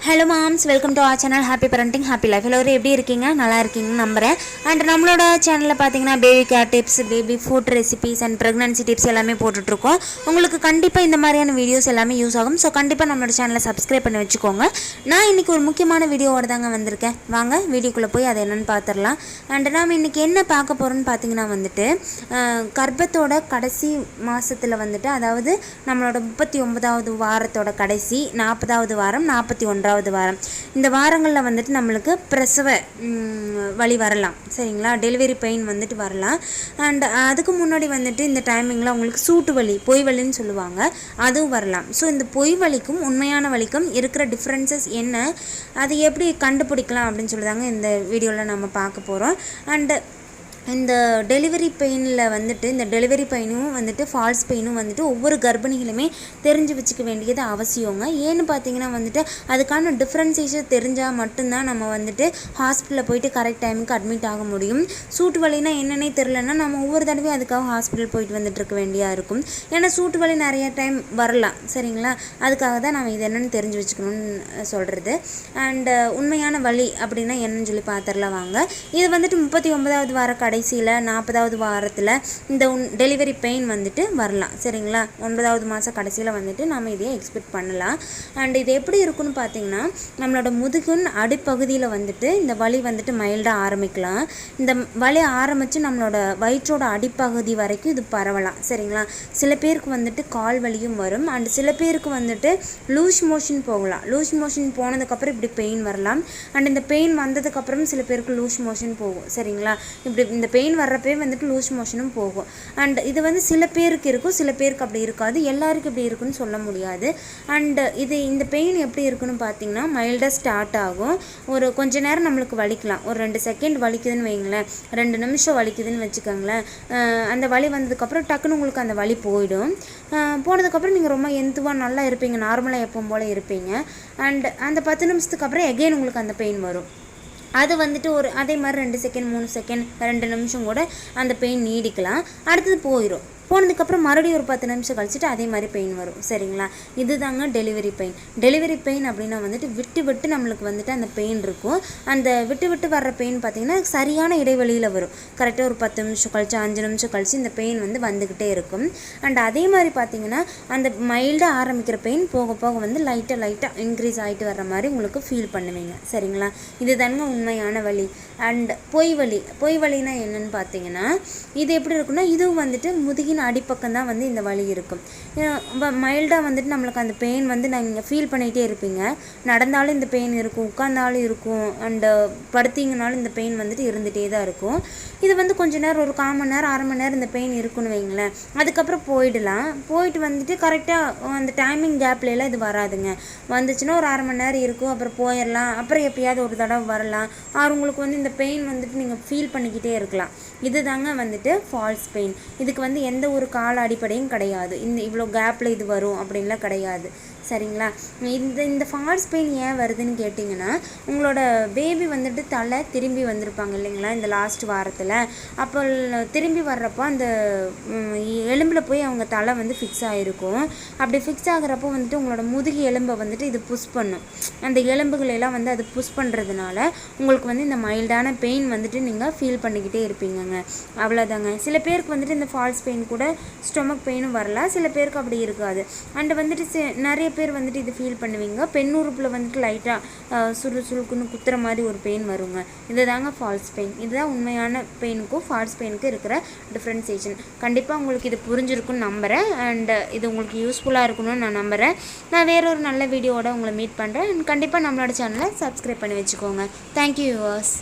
Hello moms, welcome to our channel Happy Parenting Happy Life. எல்லோரும் எப்படி இருக்கீங்க? நல்லா இருக்கீங்கன்னு நம்புறேன். அண்ட் நம்மளோட சேனல்ல பாத்தீங்கன்னா baby care tips, baby food recipes and pregnancy tips எல்லாமே போட்டுட்டு இருக்கோம். உங்களுக்கு கண்டிப்பா இந்த மாதிரியான வீடியோஸ் எல்லாமே யூஸ் ஆகும். சோ கண்டிப்பா நம்மளோட சேனலை சப்ஸ்கிரைப் பண்ணி வச்சுக்கோங்க. நான் இன்னைக்கு ஒரு முக்கியமான வீடியோவோட தாங்க வந்திருக்கேன். வாங்க வீடியோக்குள்ள போய் அதை என்னன்னு பார்த்துடலாம். அண்ட் நாம இன்னைக்கு என்ன பார்க்க போறோம்னு பாத்தீங்கன்னா கர்ப்பத்தோட கடைசி மாசத்துல அதாவது நம்மளோட 39வது வாரத்தோட கடைசி 40வது வாரம் 41வது வாரம் இந்த வாரங்களில் நம்மளுக்கு பிரசவ வலி வரலாம். சரிங்களா, டெலிவரி பெயின் வரலாம். அண்ட் அதுக்கு முன்னாடி இந்த டைமிங்கில் உங்களுக்கு சூட்டுவலி பொய்வலின்னு சொல்லுவாங்க, அதுவும் வரலாம். ஸோ இந்த பொய்வலிக்கும் உண்மையான வலிக்கும் இருக்கிற டிஃப்ரென்சஸ் என்ன, அது எப்படி கண்டுபிடிக்கலாம் அப்படின்னு சொல்லுதாங்க இந்த வீடியோவில் நம்ம பார்க்க போகிறோம். அண்டு இந்த டெலிவரி பெயினில் இந்த டெலிவரி பெயினும் ஃபால்ஸ் பெயினும் ஒவ்வொரு கர்ப்பிணிகளுமே தெரிஞ்சு வச்சுக்க வேண்டியது அவசியங்க. ஏன்னு பார்த்தீங்கன்னா அதுக்கான டிஃப்ரென்சேஷன் தெரிஞ்சால் மட்டும்தான் நம்ம ஹாஸ்பிட்டலில் போயிட்டு கரெக்ட் டைமுக்கு அட்மிட் ஆக முடியும். சூட்டு வலினா என்னன்னே தெரிலன்னா நம்ம ஒவ்வொரு தடவையும் அதுக்காக ஹாஸ்பிட்டல் போயிட்டு இருக்க வேண்டியா இருக்கும். ஏன்னா சூட்டு வலி நிறைய டைம் வரலாம். சரிங்களா, அதுக்காக தான் நம்ம இது என்னென்னு தெரிஞ்சு வச்சுக்கணும்னு சொல்கிறது. அண்டு உண்மையான வலி அப்படின்னா என்னன்னு சொல்லி பார்த்துடலாம் வாங்க. இது 39வது வார கடைசியில் 40வது வாரத்தில் இந்த டெலிவரி பெயின் வரலாம். சரிங்களா, 9வது மாதம் கடைசியில் நம்ம இதையே எக்ஸ்பெக்ட் பண்ணலாம். அண்ட் இது எப்படி இருக்குன்னு பார்த்தீங்கன்னா நம்மளோட முதுகின் அடிப்பகுதியில் இந்த வலி மைல்டாக ஆரம்பிக்கலாம். இந்த வலி ஆரம்பித்து நம்மளோட வயிற்றோட அடிப்பகுதி வரைக்கும் இது பரவலாம். சரிங்களா, சில பேருக்கு கால் வலியும் வரும். அண்ட் சில பேருக்கு லூஸ் மோஷன் போகலாம். லூஸ் மோஷன் போனதுக்கப்புறம் இப்படி பெயின் வரலாம். அண்ட் இந்த பெயின் வந்ததுக்கப்புறம் சில பேருக்கு லூஸ் மோஷன் போகும். சரிங்களா, இப்படி இந்த பெயின் வர்றப்பே லூஸ் மோஷனும் போகும். அண்ட் இது சில பேருக்கு இருக்கும், சில பேருக்கு அப்படி இருக்காது. எல்லாருக்கும் இப்படி இருக்குன்னு சொல்ல முடியாது. அண்ட் இந்த பெயின் எப்படி இருக்குன்னு பார்த்தீங்கன்னா மைல்டாக ஸ்டார்ட் ஆகும். ஒரு கொஞ்ச நேரம் நம்மளுக்கு வலிக்கலாம். ஒரு 2 செகண்ட் வலிக்குதுன்னு வைங்களேன், 2 நிமிஷம் வலிக்குதுன்னு வச்சுக்கோங்களேன். அந்த வலி வந்ததுக்கப்புறம் டக்குன்னு உங்களுக்கு அந்த வலி போயிடும். போனதுக்கப்புறம் நீங்கள் ரொம்ப எந்துவாக நல்லா இருப்பீங்க, நார்மலாக எப்பவும் போல் இருப்பீங்க. அண்ட் அந்த 10 நிமிஷத்துக்கு அப்புறம் எகெயின் உங்களுக்கு அந்த பெயின் வரும். அது ஒரு அதே மாதிரி 2 செகண்ட் 3 செகண்ட் 2 நிமிஷம் கூட அந்த பெயின் நீடிக்கலாம். அடுத்தது போயிடும். போனதுக்கப்புறம் மறுபடியும் ஒரு 10 நிமிஷம் கழிச்சுட்டு அதே மாதிரி பெயின் வரும். சரிங்களா, இதுதாங்க டெலிவரி பெயின். டெலிவரி பெயின் அப்படின்னா விட்டு விட்டு நம்மளுக்கு அந்த பெயின் இருக்கும். அந்த விட்டு விட்டு வர்ற பெயின் பார்த்திங்கன்னா சரியான இடைவெளியில் வரும். கரெக்டாக ஒரு 10 நிமிஷம் கழிச்சு 5 நிமிஷம் கழிச்சு இந்த பெயின் வந்துக்கிட்டே இருக்கும். அண்ட் அதே மாதிரி பார்த்திங்கன்னா அந்த மைல்டாக ஆரம்பிக்கிற பெயின் போக போக லைட்டாக இன்க்ரீஸ் ஆகிட்டு வர்ற மாதிரி உங்களுக்கு ஃபீல் பண்ணுவீங்க. சரிங்களா, இது தாங்க உண்மையான வலி. அண்ட் பொய்வலினா என்னன்னு பார்த்தீங்கன்னா இது எப்படி இருக்குன்னா இதுவும் முதுகின் அடிப்பக்கம் தான் இந்த வலி இருக்கும். மைல்டாக நம்மளுக்கு அந்த பெயின் நீங்கள் ஃபீல் பண்ணிகிட்டே இருப்பீங்க. நடந்தாலும் இந்த பெயின் இருக்கும், உட்கார்ந்தாலும் இருக்கும், அண்டு படுத்திங்கனாலும் இந்த பெயின் இருந்துகிட்டே தான் இருக்கும். இது கொஞ்ச நேரம் ஒரு 1/4 மணி நேரம் 1/2 மணி நேரம் இந்த பெயின் இருக்குன்னு வைங்களேன். அதுக்கப்புறம் போயிடலாம். போயிட்டு கரெக்டாக அந்த டைமிங் கேப்லாம் இது வராதுங்க. வந்துச்சுன்னா ஒரு 1/2 மணி நேரம் இருக்கும், அப்புறம் போயிடலாம். அப்புறம் எப்பயாவது ஒரு தடவை வரலாம். உங்களுக்கு இந்த பெயின் நீங்கள் ஃபீல் பண்ணிக்கிட்டே இருக்கலாம். இது தாங்க ஃபால்ஸ் பெயின். இதுக்கு எந்த ஒரு கால அடிப்படையும் கிடையாது. இவ்வளோ கேப்பில் இது வரும் அப்படின்லாம் கிடையாது. சரிங்களா, இந்த ஃபால்ஸ் பெயின் ஏன் வருதுன்னு கேட்டிங்கன்னா உங்களோட பேபி தலை திரும்பி வந்திருப்பாங்க இல்லைங்களா இந்த லாஸ்ட் வாரத்தில். அப்போ திரும்பி வர்றப்போ அந்த எலும்பில் போய் அவங்க தலை ஃபிக்ஸ் ஆகிருக்கும். அப்படி ஃபிக்ஸ் ஆகிறப்போ உங்களோட முதுகு எலும்பை இது புஷ் பண்ணும். அந்த எலும்புகளெல்லாம் அது புஷ் பண்ணுறதுனால உங்களுக்கு இந்த மைல்டான பெயின் நீங்கள் ஃபீல் பண்ணிக்கிட்டே இருப்பீங்கங்க. அவ்வளோதாங்க. சில பேருக்கு இந்த ஃபால்ஸ் பெயின் கூட ஸ்டொமக் பெயினும் வரலாம், சில பேருக்கு அப்படி இருக்காது. அண்டு நிறைய பேர் இது ஃபீல் பண்ணுவீங்க. பெண் உறுப்பில் லைட்டாக சுருக்குன்னு குத்துற மாதிரி ஒரு பெயின் வருங்க. இது தாங்க ஃபால்ஸ் பெயின். இதுதான் உண்மையான பெயினுக்கும் ஃபால்ஸ் பெயினுக்கும் இருக்கிற டிஃப்ரென்சேஷன். கண்டிப்பாக உங்களுக்கு இது புரிஞ்சிருக்குன்னு நம்புகிறேன். அண்ட் இது உங்களுக்கு யூஸ்ஃபுல்லாக இருக்கணும்னு நான் நம்புகிறேன். நான் வேறொரு நல்ல வீடியோவோட உங்களை மீட் பண்ணுறேன். கண்டிப்பாக நம்மளோட சேனலை சப்ஸ்கிரைப் பண்ணி வச்சுக்கோங்க. Thank you viewers.